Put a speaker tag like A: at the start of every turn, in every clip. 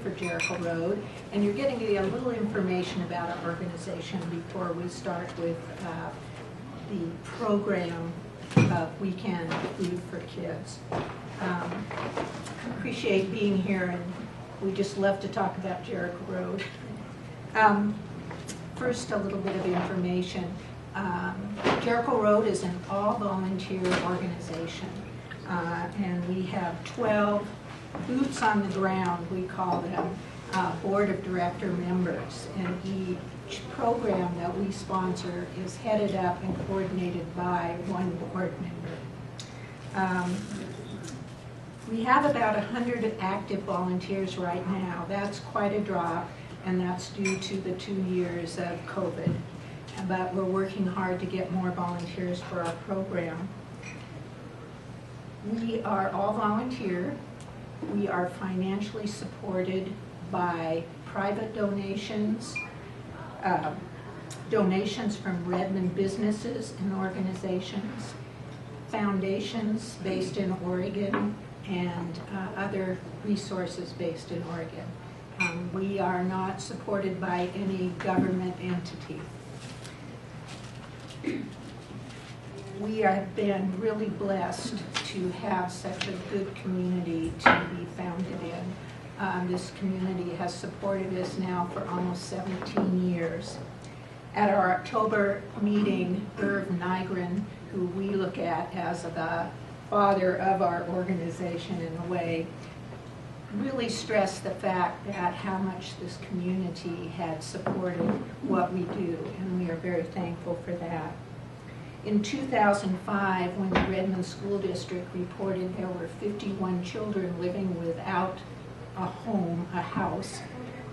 A: for Jericho Road, and you're getting a little information about our organization before we start with the program of Weekend Food for Kids. Appreciate being here, and we just love to talk about Jericho Road. First, a little bit of information. Jericho Road is an all-volunteer organization, and we have 12 boots on the ground, we call them, board of director members, and each program that we sponsor is headed up and coordinated by one board member. We have about 100 active volunteers right now. That's quite a drop, and that's due to the 2 years of COVID. But we're working hard to get more volunteers for our program. We are all volunteer. We are financially supported by private donations, donations from Redmond businesses and organizations, foundations based in Oregon, and other resources based in Oregon. We are not supported by any government entity. We have been really blessed to have such a good community to be founded in. This community has supported us now for almost 17 years. At our October meeting, Irv Nygren, who we look at as the father of our organization in a way, really stressed the fact that how much this community had supported what we do, and we are very thankful for that. In 2005, when the Redmond School District reported there were 51 children living without a home, a house,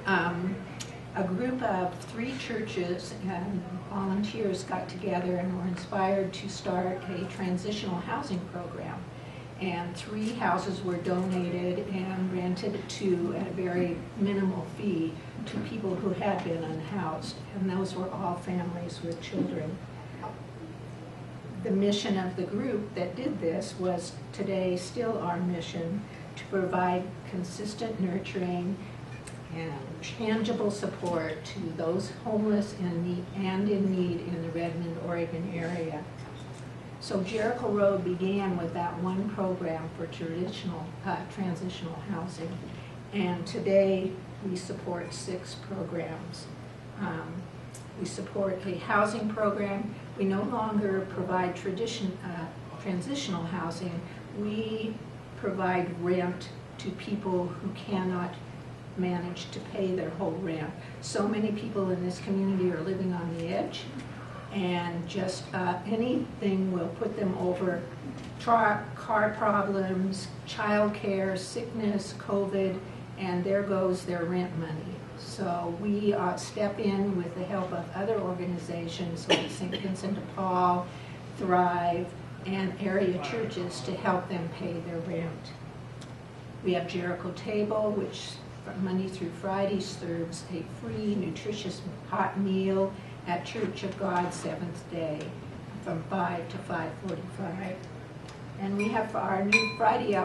A: a group of 3 churches and volunteers got together and were inspired to start a transitional housing program. And 3 houses were donated and rented to at a very minimal fee to people who had been unhoused. And those were all families with children. The mission of the group that did this was today still our mission, to provide consistent nurturing and tangible support to those homeless and in need in the Redmond, Oregon area. So Jericho Road began with that one program for traditional transitional housing, and today we support 6 programs. We support a housing program. We no longer provide transitional housing. We provide rent to people who cannot manage to pay their whole rent. So many people in this community are living on the edge, and just anything will put them over. Car problems, child care, sickness, COVID, and there goes their rent money. So we step in with the help of other organizations like St. Vincent de Paul, Thrive, and area churches to help them pay their rent. We have Jericho Table, which from Monday through Friday serves a free, nutritious hot meal at Church of God Seventh Day from 5 to 5:45. And we have our new Friday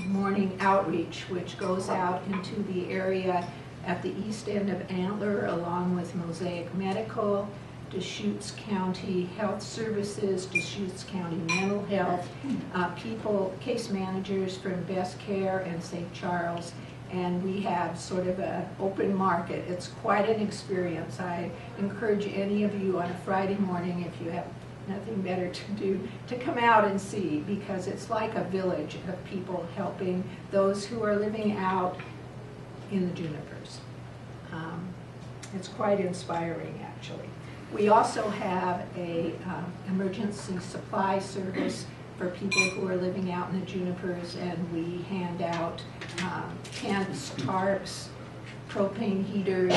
A: morning outreach, which goes out into the area at the east end of Antler, along with Mosaic Medical, Deschutes County Health Services, Deschutes County Mental Health, case managers from Best Care and St. Charles, and we have sort of an open market. It's quite an experience. I encourage any of you on a Friday morning, if you have nothing better to do, to come out and see, because it's like a village of people helping those who are living out in the junipers. It's quite inspiring, actually. We also have a emergency supply service for people who are living out in the junipers, and we hand out tents, tarps, propane heaters,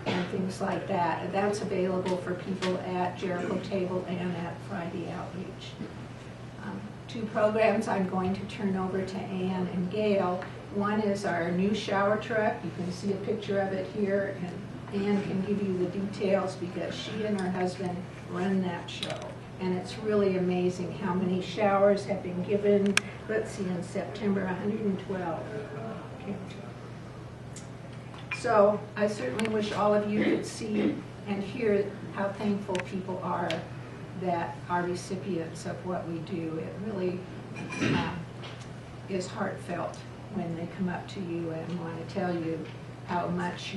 A: and things like that. And that's available for people at Jericho Table and at Friday Outreach. 2 programs I'm going to turn over to Ann and Gail. One is our new shower truck. You can see a picture of it here, and Ann can give you the details because she and her husband run that show. And it's really amazing how many showers have been given. Let's see, in September, 112. So I certainly wish all of you could see and hear how thankful people are that are recipients of what we do. It really is heartfelt when they come up to you and want to tell you how much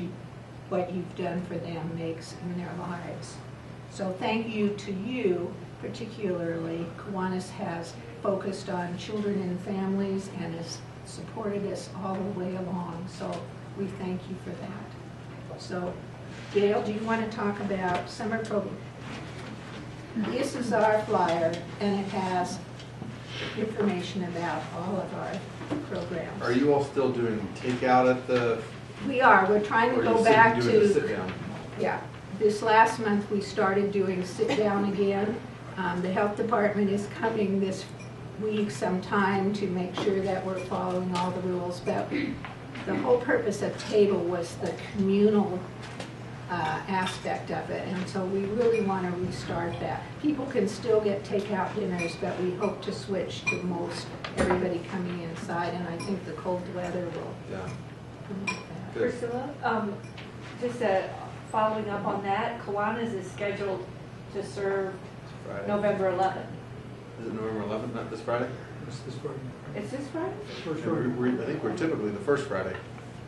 A: what you've done for them makes in their lives. So thank you to you, particularly. Kiwanis has focused on children and families and has supported us all the way along. So we thank you for that. So Gail, do you want to talk about summer program? This is our flyer, and it has information about all of our programs.
B: Are you all still doing takeout at the?
A: We are. We're trying to go back to
B: sit down?
A: Yeah. This last month we started doing sit down again. The health department is coming this week sometime to make sure that we're following all the rules. But the whole purpose of table was the communal aspect of it, and so we really want to restart that. People can still get takeout dinners, but we hope to switch to most everybody coming inside, and I think the cold weather will promote that.
B: Good.
C: Priscilla, just following up on that, Kiwanis is scheduled to serve
B: Friday.
C: November 11th.
B: Is it November 11th, not this Friday?
D: It's this Friday.
C: Is this Friday?
B: I think we're typically the first Friday.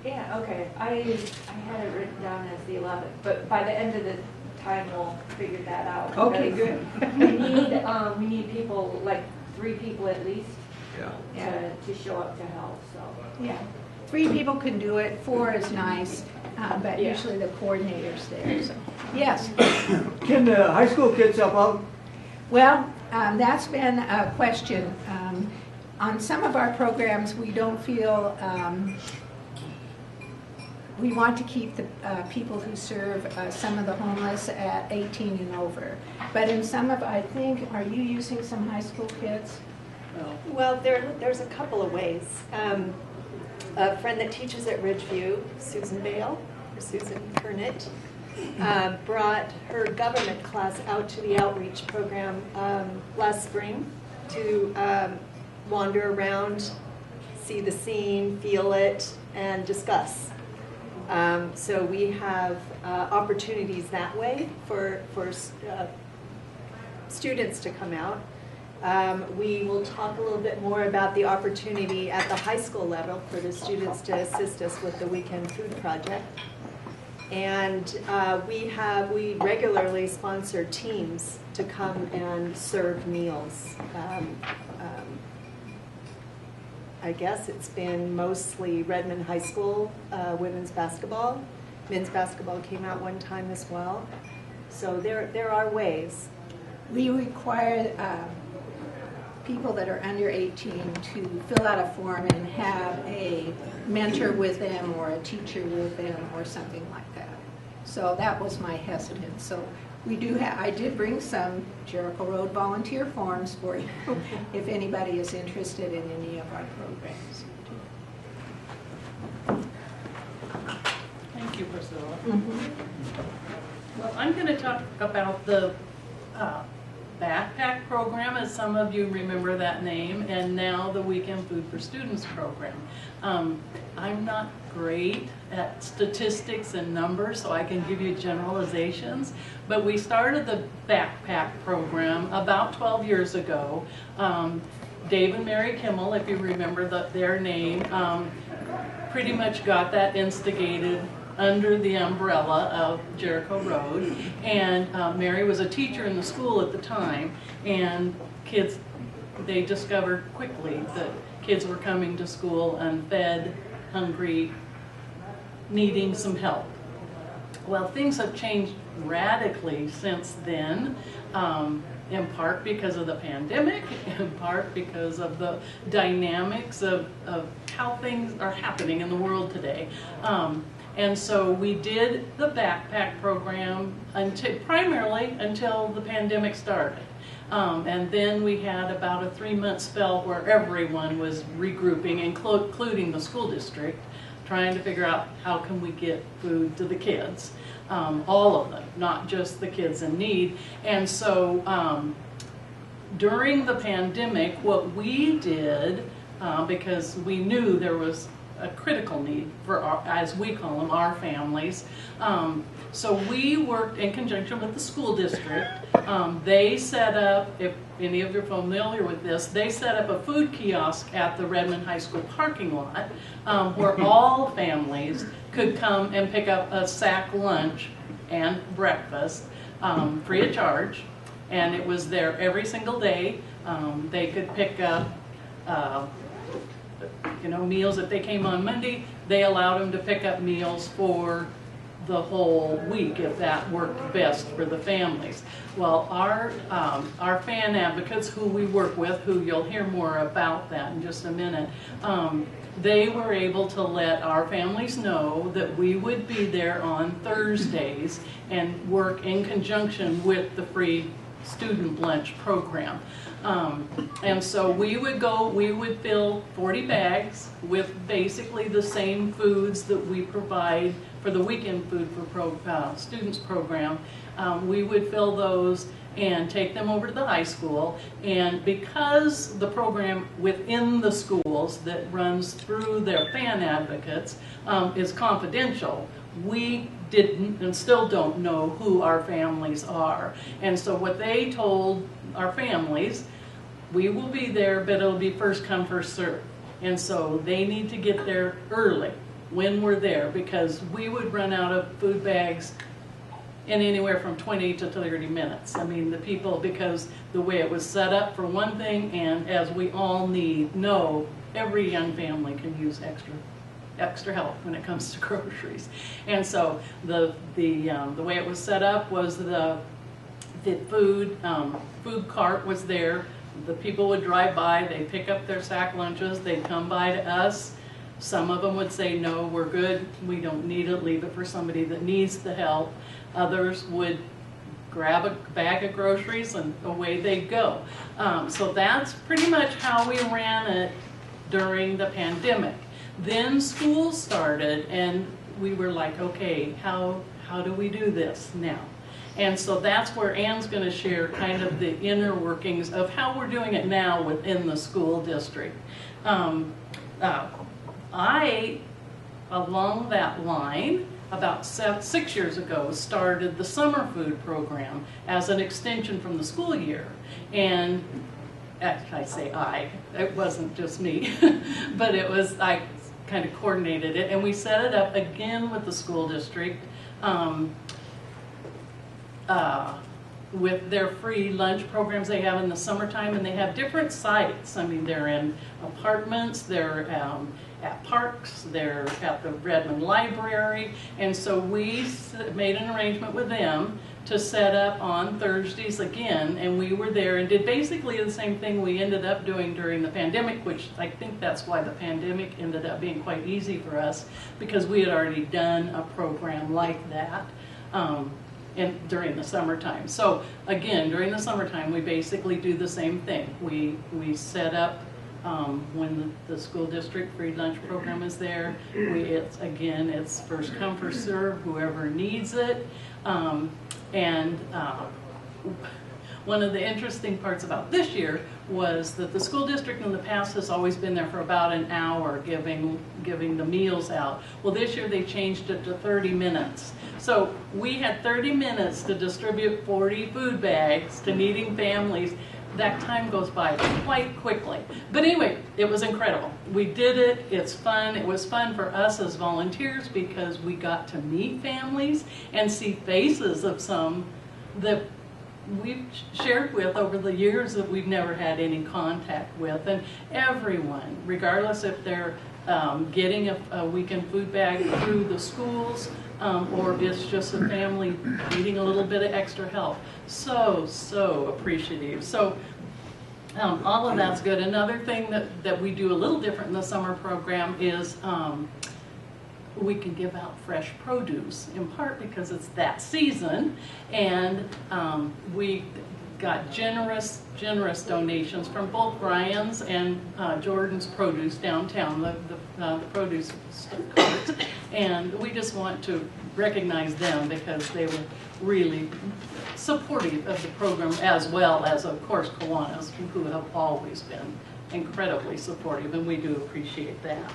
C: Yeah, okay. I had it written down as the 11th, but by the end of the time we'll figure that out.
A: Okay, good.
C: We need people, like 3 people at least,
B: Yeah.
C: to show up to help, so.
A: Yeah. 3 people can do it, 4 is nice, but
C: Yeah.
A: usually the coordinator's there. So. Yes.
D: Can the high school kids help out?
A: Well, that's been a question. On some of our programs, we don't feel we want to keep the people who serve some of the homeless at 18 and over. But in some of, I think, are you using some high school kids?
E: Well, there's a couple of ways. A friend that teaches at Ridgeview, Susan Bale, or Susan Kernett, brought her government class out to the outreach program last spring to wander around, see the scene, feel it, and discuss. So we have opportunities that way for students to come out. We will talk a little bit more about the opportunity at the high school level for the students to assist us with the weekend food project. And we regularly sponsor teams to come and serve meals. I guess it's been mostly Redmond High School women's basketball. Men's basketball came out one time as well. So there are ways.
A: We require people that are under 18 to fill out a form and have a mentor with them or a teacher with them or something like that. So that was my hesitance. So we do have, I did bring some Jericho Road volunteer forms for you if anybody is interested in any of our programs.
F: Thank you, Priscilla.
A: Mm-hmm.
F: Well, I'm going to talk about the backpack program, as some of you remember that name, and now the Weekend Food for Students program. I'm not great at statistics and numbers, so I can give you generalizations, but we started the backpack program about 12 years ago. Dave and Mary Kimmel, if you remember their name, pretty much got that instigated under the umbrella of Jericho Road, and Mary was a teacher in the school at the time, and kids, they discovered quickly that kids were coming to school unfed, hungry, needing some help. Well, things have changed radically since then, in part because of the pandemic, in part because of the dynamics of how things are happening in the world today. And so we did the backpack program primarily until the pandemic started. And then we had about a 3-month spell where everyone was regrouping, including the school district, trying to figure out how can we get food to the kids. All of them, not just the kids in need. And so during the pandemic, what we did, because we knew there was a critical need for our, as we call them, our families. So we worked in conjunction with the school district. They set up, if any of you are familiar with this, they set up a food kiosk at the Redmond High School parking lot where all families could come and pick up a sack lunch and breakfast free of charge. And it was there every single day. They could pick up meals. If they came on Monday, they allowed them to pick up meals for the whole week if that worked best for the families. Well, our fan advocates, who we work with, who you'll hear more about that in just a minute, they were able to let our families know that we would be there on Thursdays and work in conjunction with the free student lunch program. And so we would fill 40 bags with basically the same foods that we provide for the weekend food for students program. We would fill those and take them over to the high school. And because the program within the schools that runs through their fan advocates is confidential, we didn't and still don't know who our families are. And so what they told our families, we will be there, but it'll be first come, first serve. And so they need to get there early when we're there, because we would run out of food bags in anywhere from 20 to 30 minutes. I mean, the people, because the way it was set up for one thing, and as we all know, every young family can use extra help when it comes to groceries. And so the way it was set up was the food cart was there. The people would drive by, they'd pick up their sack lunches, they'd come by to us. Some of them would say, no, we're good, we don't need it, leave it for somebody that needs the help. Others would grab a bag of groceries and away they'd go. So that's pretty much how we ran it during the pandemic. Then school started and we were like, okay, how do we do this now? And so that's where Ann's going to share kind of the inner workings of how we're doing it now within the school district. I, along that line, about 6 years ago, started the summer food program as an extension from the school year. And I say it wasn't just me, but I kind of coordinated it, and we set it up again with the school district with their free lunch programs they have in the summertime, and they have different sites. I mean, they're in apartments, they're at parks, they're at the Redmond Library, and so we made an arrangement with them to set up on Thursdays again, and we were there and did basically the same thing we ended up doing during the pandemic, which I think that's why the pandemic ended up being quite easy for us, because we had already done a program like that during the summertime. So again, during the summertime, we basically do the same thing. We set up when the school district free lunch program is there. It's first come, first serve, whoever needs it. One of the interesting parts about this year was that the school district in the past has always been there for about an hour giving the meals out. Well, this year they changed it to 30 minutes. So we had 30 minutes to distribute 40 food bags to needing families. That time goes by quite quickly. But anyway, it was incredible. We did it. It's fun. It was fun for us as volunteers because we got to meet families and see faces of some that we've shared with over the years that we've never had any contact with. And everyone, regardless if they're getting a weekend food bag through the schools or it's just a family needing a little bit of extra help. So appreciative. So all of that's good. Another thing that we do a little different in the summer program is we can give out fresh produce, in part because it's that season, and we got generous donations from both Brian's and Jordan's Produce downtown, the produce carts, and we just want to recognize them because they were really supportive of the program, as well as, of course, Kiwanis, who have always been incredibly supportive, and we do appreciate that.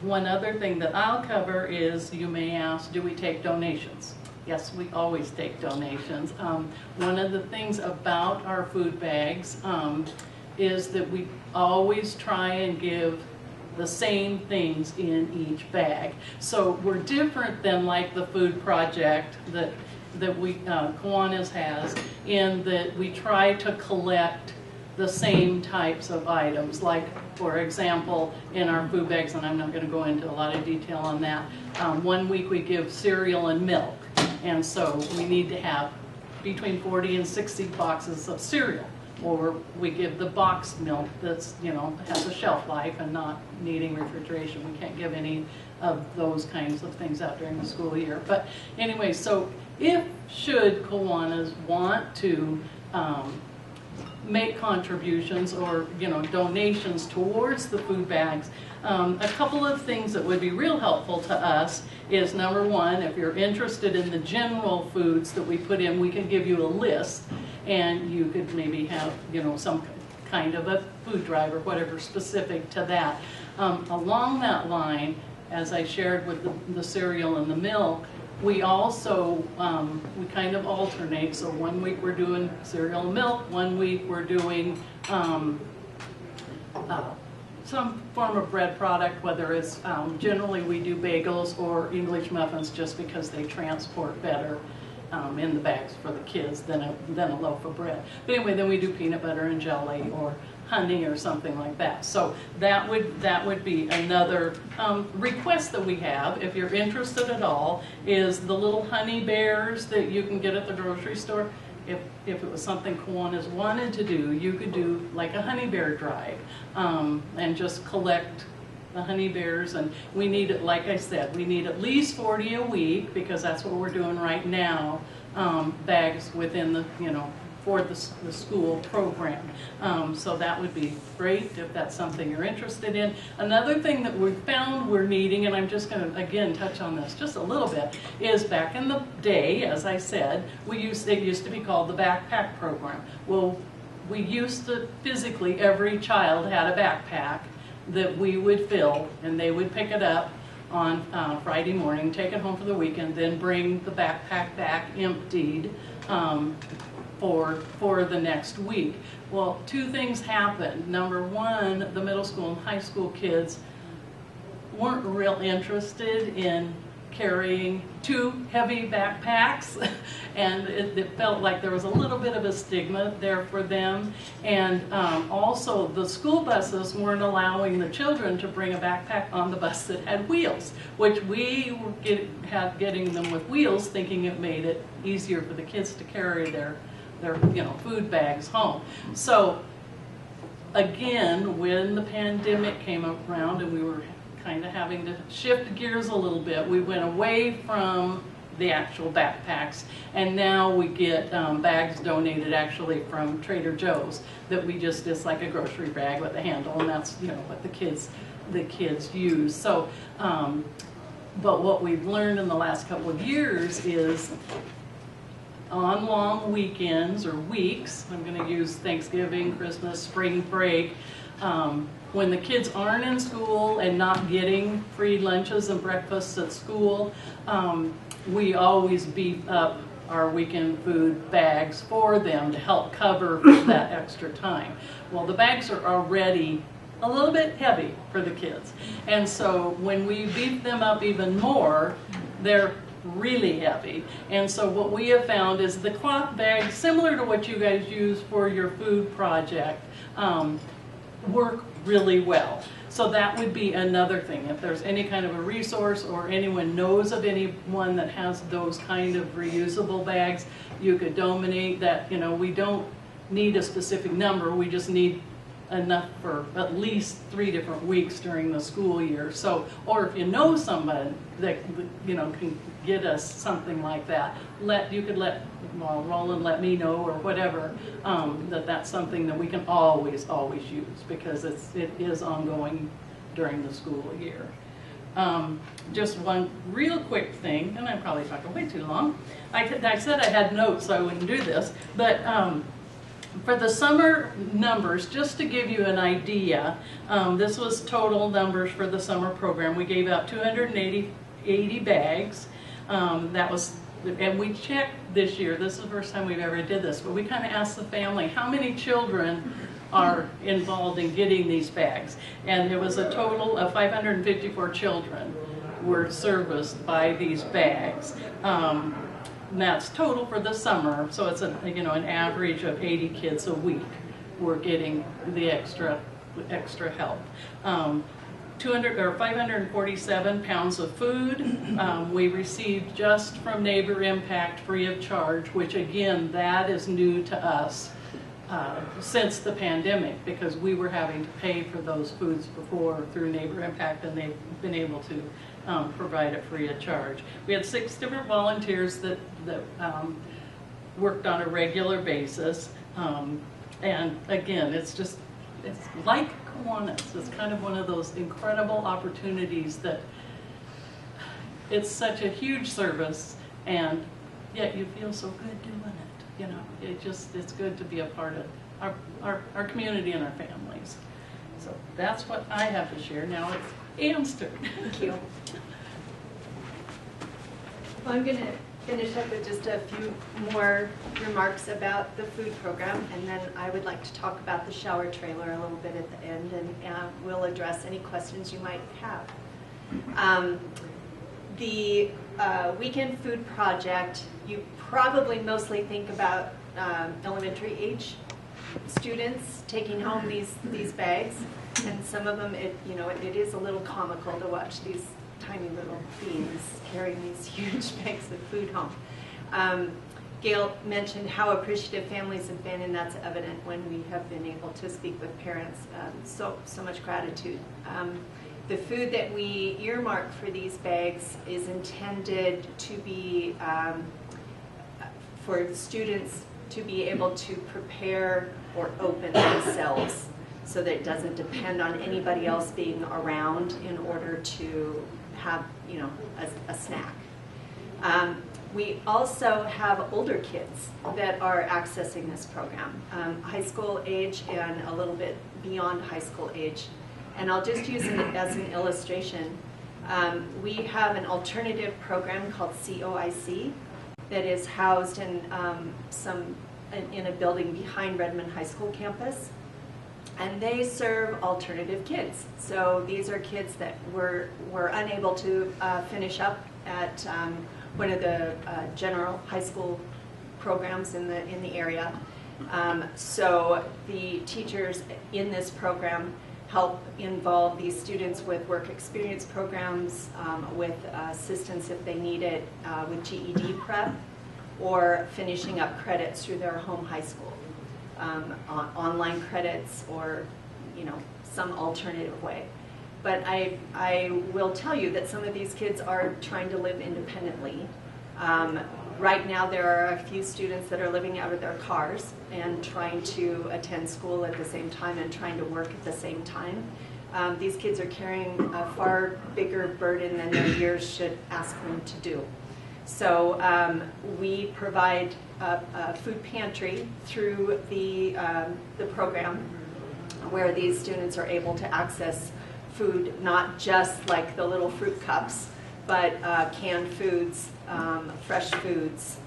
F: One other thing that I'll cover is, you may ask, do we take donations? Yes, we always take donations. One of the things about our food bags is that we always try and give the same things in each bag. So we're different than like the food project that we Kiwanis has, in that we try to collect the same types of items. Like, for example, in our food bags, and I'm not going to go into a lot of detail on that, one week we give cereal and milk, and so we need to have between 40 and 60 boxes of cereal. Or we give the boxed milk that's, has a shelf life and not needing refrigeration. We can't give any of those kinds of things out during the school year. But anyway, so should Kiwanis want to make contributions or donations towards the food bags, a couple of things that would be real helpful to us is, number one, if you're interested in the general foods that we put in, we can give you a list, and you could maybe have some kind of a food drive or whatever specific to that. Along that line, as I shared with the cereal and the milk, we also, we kind of alternate. So one week we're doing cereal and milk, one week we're doing some form of bread product, whether it's, generally we do bagels or English muffins just because they transport better in the bags for the kids than a loaf of bread. But anyway, then we do peanut butter and jelly or honey or something like that. So that would be another request that we have, if you're interested at all, is the little honey bears that you can get at the grocery store. If it was something Kiwanis wanted to do, you could do like a honey bear drive and just collect the honey bears. And we need, like I said, we need at least 40 a week, because that's what we're doing right now, bags within the, for the school program. So that would be great if that's something you're interested in. Another thing that we found we're needing, and I'm just going to again touch on this just a little bit, is back in the day, as I said, it used to be called the backpack program. Well, we used to physically, every child had a backpack that we would fill, and they would pick it up on Friday morning, take it home for the weekend, then bring the backpack back emptied for the next week. Well, two things happened. Number one, the middle school and high school kids weren't real interested in carrying two heavy backpacks, and it felt like there was a little bit of a stigma there for them. And also the school buses weren't allowing the children to bring a backpack on the bus that had wheels, which we were getting them with wheels, thinking it made it easier for the kids to carry their food bags home. So again, when the pandemic came around and we were kind of having to shift gears a little bit, we went away from the actual backpacks, and now we get bags donated actually from Trader Joe's that we just, it's like a grocery bag with a handle, and that's what the kids use. So but what we've learned in the last couple of years is, on long weekends or weeks, I'm going to use Thanksgiving, Christmas, spring break, when the kids aren't in school and not getting free lunches and breakfasts at school, we always beef up our weekend food bags for them to help cover that extra time. Well, the bags are already a little bit heavy for the kids, and so when we beef them up even more, they're really heavy. And so what we have found is the cloth bags, similar to what you guys use for your food project, work really well. So that would be another thing. If there's any kind of a resource or anyone knows of anyone that has those kind of reusable bags, you could donate that. We don't need a specific number, we just need enough for at least 3 different weeks during the school year. So, or if you know somebody that can get us something like that, you could let Roland let me know or whatever, that's something that we can always use, because it is ongoing during the school year. Just one real quick thing, and I'm probably talking way too long. I said I had notes, so I wouldn't do this, but For the summer numbers, just to give you an idea, this was total numbers for the summer program. We gave out 280 bags. That was, and we checked this year, this is the first time we've ever did this, but we kind of asked the family, how many children are involved in getting these bags? And there was a total of 554 children were serviced by these bags. And that's total for the summer, so it's an average of 80 kids a week were getting the extra help. 547 pounds of food we received just from Neighbor Impact free of charge, which again, that is new to us since the pandemic, because we were having to pay for those foods before through Neighbor Impact, and they've been able to provide it free of charge. We had 6 different volunteers that worked on a regular basis, and again, it's like Kiwanis. It's kind of one of those incredible opportunities that it's such a huge service, and yet you feel so good doing it. You know, it's good to be a part of our community and our families. So that's what I have to share. Now it's Anne's turn.
E: Thank you. Well, I'm going to finish up with just a few more remarks about the food program, and then I would like to talk about the shower trailer a little bit at the end, and we'll address any questions you might have. The weekend food project, you probably mostly think about elementary age students taking home these bags, and some of them, it is a little comical to watch these tiny little beings carrying these huge bags of food home. Gail mentioned how appreciative families have been, and that's evident when we have been able to speak with parents. So much gratitude. The food that we earmark for these bags is intended to be for students to be able to prepare or open themselves, so that it doesn't depend on anybody else being around in order to have, a snack. We also have older kids that are accessing this program, high school age and a little bit beyond high school age. And I'll just use it as an illustration. We have an alternative program called COIC that is housed in in a building behind Redmond High School campus. And they serve alternative kids. So these are kids that were unable to finish up at one of the general high school programs in the area. So the teachers in this program help involve these students with work experience programs, with assistance if they need it, with GED prep, or finishing up credits through their home high school. Online credits, or some alternative way. But I will tell you that some of these kids are trying to live independently. Right now there are a few students that are living out of their cars and trying to attend school at the same time and trying to work at the same time. These kids are carrying a far bigger burden than their years should ask them to do. So we provide a food pantry through the program, where these students are able to access food, not just like the little fruit cups, but canned foods, fresh foods.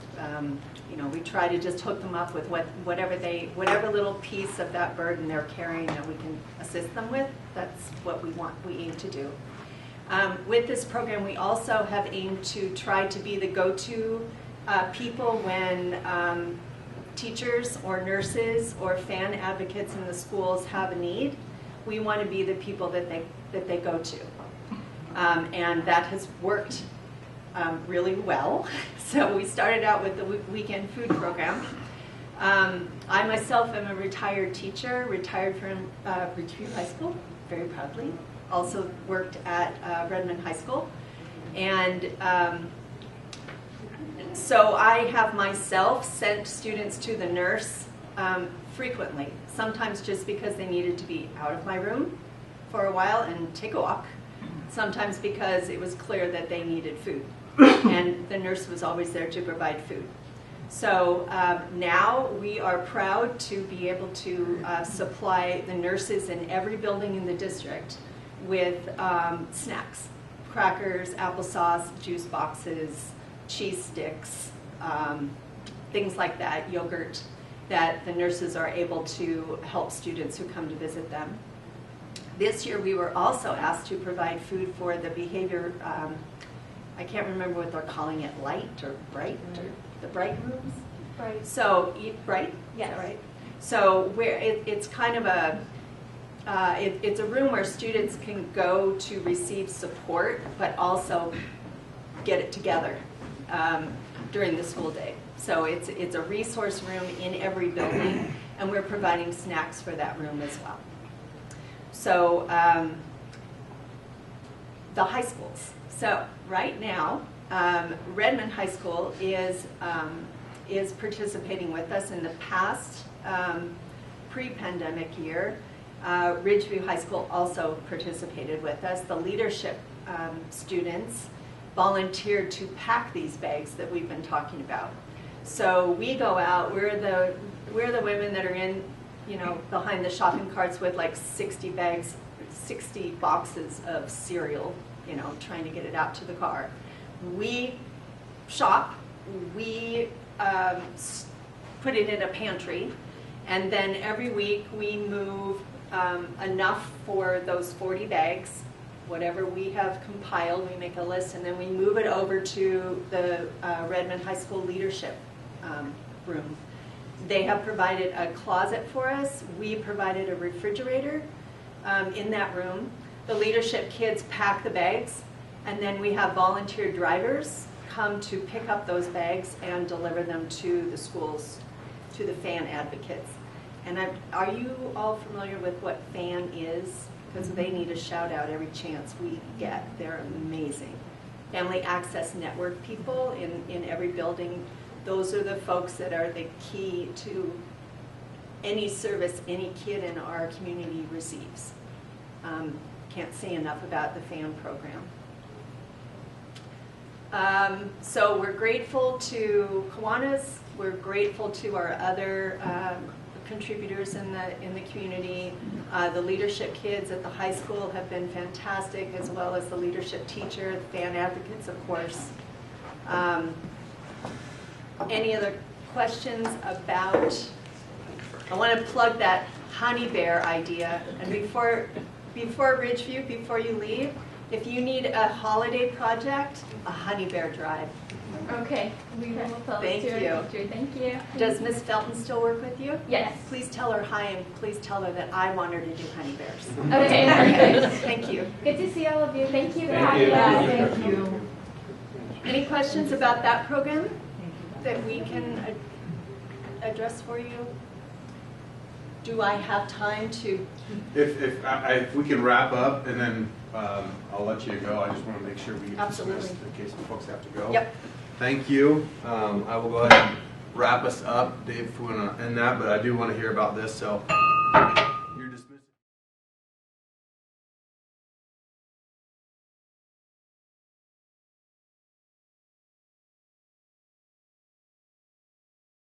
E: We try to just hook them up with whatever little piece of that burden they're carrying that we can assist them with. That's what we aim to do. With this program, we also have aimed to try to be the go-to people when teachers or nurses or fan advocates in the schools have a need. We want to be the people that they go to, and that has worked really well. So we started out with the weekend food program. I myself am a retired teacher, retired from Richview High School, very proudly. Also worked at Redmond High School, and so I have myself sent students to the nurse frequently, sometimes just because they needed to be out of my room for a while and take a walk, sometimes because it was clear that they needed food, and the nurse was always there to provide food. So now we are proud to be able to supply the nurses in every building in the district with snacks, crackers, applesauce, juice boxes, cheese sticks, things like that, yogurt, that the nurses are able to help students who come to visit them. This year we were also asked to provide food for the behavior, I can't remember what they're calling it, light or bright, or the bright rooms?
C: Right.
E: So, bright?
C: Yes.
E: Is that right? So where it's kind of a, it's a room where students can go to receive support, but also get it together during the school day. So it's a resource room in every building, and we're providing snacks for that room as well. So the high schools. So right now, Redmond High School is participating with us. In the past pre-pandemic year, Ridgeview High School also participated with us. The leadership students volunteered to pack these bags that we've been talking about. So we go out, we're the women that are in, you know, behind the shopping carts with like 60 bags, 60 boxes of cereal, you know, trying to get it out to the car. We shop, we put it in a pantry, and then every week we move enough for those 40 bags, whatever we have compiled, we make a list, and then we move it over to the Redmond High School leadership room. They have provided a closet for us. We provided a refrigerator in that room. The leadership kids pack the bags, and then we have volunteer drivers come to pick up those bags and deliver them to the schools, to the FAN advocates. And are you all familiar with what FAN is? Because they need a shout out every chance we get. They're amazing. Family Access Network people in every building. Those are the folks that are the key to any service any kid in our community receives. Can't say enough about the FAN program. So we're grateful to Kiwanis. We're grateful to our other contributors in the community. The leadership kids at the high school have been fantastic, as well as the leadership teacher, the FAN advocates, of course. Any other questions about, I want to plug that honey bear idea. And before Ridgeview, before you leave, if you need a holiday project, a honey bear drive.
C: Okay, we will tell
E: Thank
C: to
E: you.
C: our teacher. Thank you.
E: Does Miss Felton still work with you?
C: Yes.
E: Please tell her hi, and please tell her that I want her to do honey bears.
C: Okay, perfect.
E: Thank you.
C: Good to see all of you. Thank you for
B: Thank
C: having
B: you.
C: us.
A: Thank you.
E: Any questions about that program that we can address for you? Do I have time to?
B: If we can wrap up, and then I'll let you go. I just want to make sure we get
E: Absolutely.
B: dismissed in case some folks have to go.
E: Yep.
B: Thank you. I will go ahead and wrap us up. Dave, if we want to end that, but I do want to hear about this. So